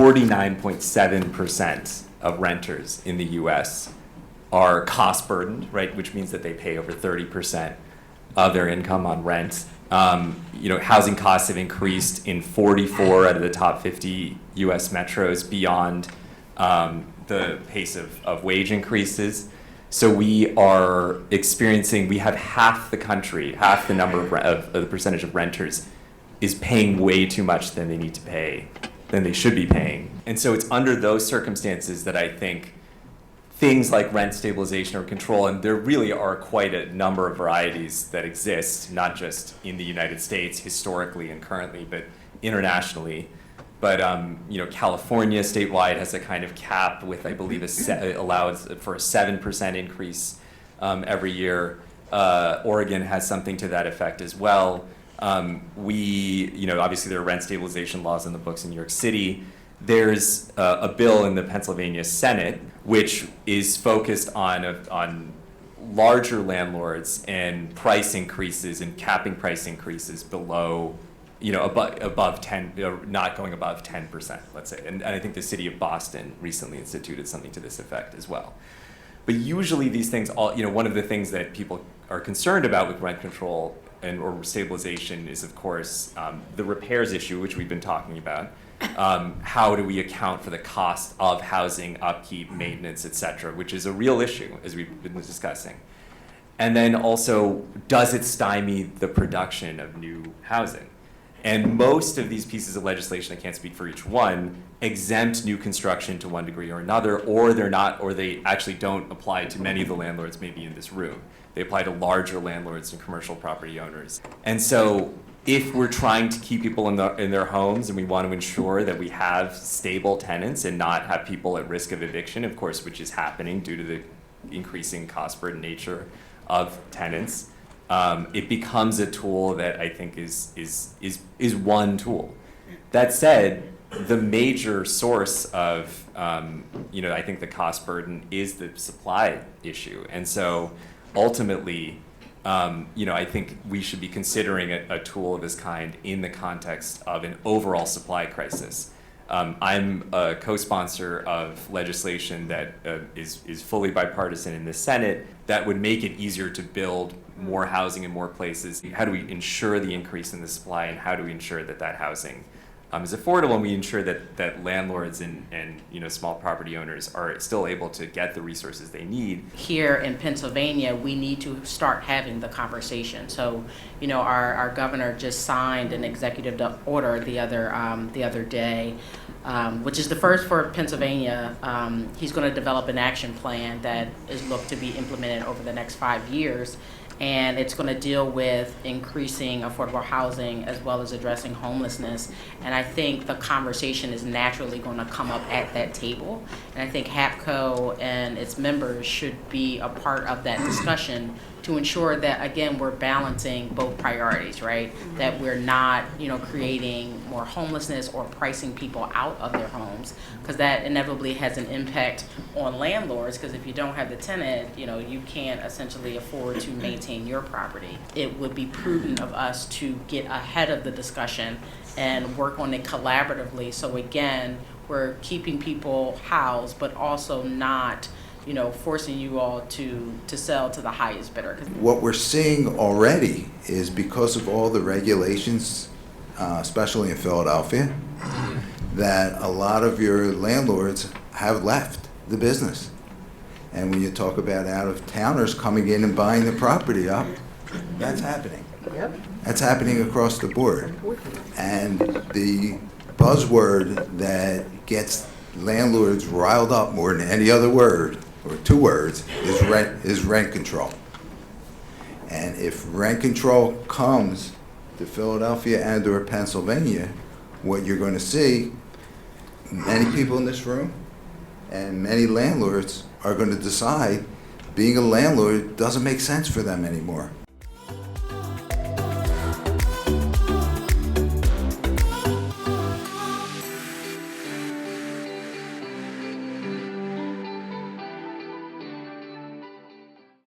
49.7% of renters in the US are cost burdened, right? Which means that they pay over 30% of their income on rent. Housing costs have increased in 44 out of the top 50 US metros beyond the pace of wage increases. So we have half the country, half the number of the percentage of renters is paying way too much than they need to pay, than they should be paying. And so it's under those circumstances that I think things like rent stabilization or control, and there really are quite a number of varieties that exist, not just in the United States historically and currently, but internationally. But California statewide has a kind of cap with, I believe, allows for a 7% increase every year. Oregon has something to that effect as well. Obviously there are rent stabilization laws in the books in New York City. There's a bill in the Pennsylvania Senate which is focused on larger landlords and price increases and capping price increases below, above 10, not going above 10%, let's say. And I think the city of Boston recently instituted something to this effect as well. But usually these things, one of the things that people are concerned about with rent control or stabilization is, of course, the repairs issue, which we've been talking about. How do we account for the cost of housing, upkeep, maintenance, et cetera, which is a real issue, as we've been discussing. And then also, does it stymie the production of new housing? And most of these pieces of legislation, I can't speak for each one, exempt new construction to one degree or another, or they actually don't apply to many of the landlords maybe in this room. They apply to larger landlords and commercial property owners. And so if we're trying to keep people in their homes and we want to ensure that we have stable tenants and not have people at risk of eviction, of course, which is happening due to the increasing cost burden nature of tenants, it becomes a tool that I think is one tool. That said, the major source of I think the cost burden is the supply issue, and so ultimately, I think we should be considering a tool of this kind in the context of an overall supply crisis. I'm a co-sponsor of legislation that is fully bipartisan in the Senate that would make it easier to build more housing in more places. How do we ensure the increase in the supply, and how do we ensure that housing is affordable, and we ensure that landlords and small property owners are still able to get the resources they need. Here in Pennsylvania, we need to start having the conversation. So, our governor just signed an executive order the other day, which is the first for Pennsylvania. He's going to develop an action plan that is looked to be implemented over the next 5 years. And it's going to deal with increasing affordable housing as well as addressing homelessness. And I think the conversation is naturally going to come up at that table. And I think Hapco and its members should be a part of that discussion to ensure that, again, we're balancing both priorities, right? That we're not, creating more homelessness or pricing people out of their homes, because that inevitably has an impact on landlords, because if you don't have the tenant, you can't essentially afford to maintain your property. It would be prudent of us to get ahead of the discussion and work on it collaboratively. So again, we're keeping people housed, but also not forcing you all to sell to the highest bidder. What we're seeing already is, because of all the regulations, especially in Philadelphia, that a lot of your landlords have left the business. And when you talk about out-of-towners coming in and buying the property up, that's happening. Yep. That's happening across the board. And the buzzword that gets landlords riled up more than any other word, or two words, is rent control. And if rent control comes to Philadelphia and or Pennsylvania, what you're going to see, many people in this room and many landlords are going to decide being a landlord doesn't make sense for them anymore.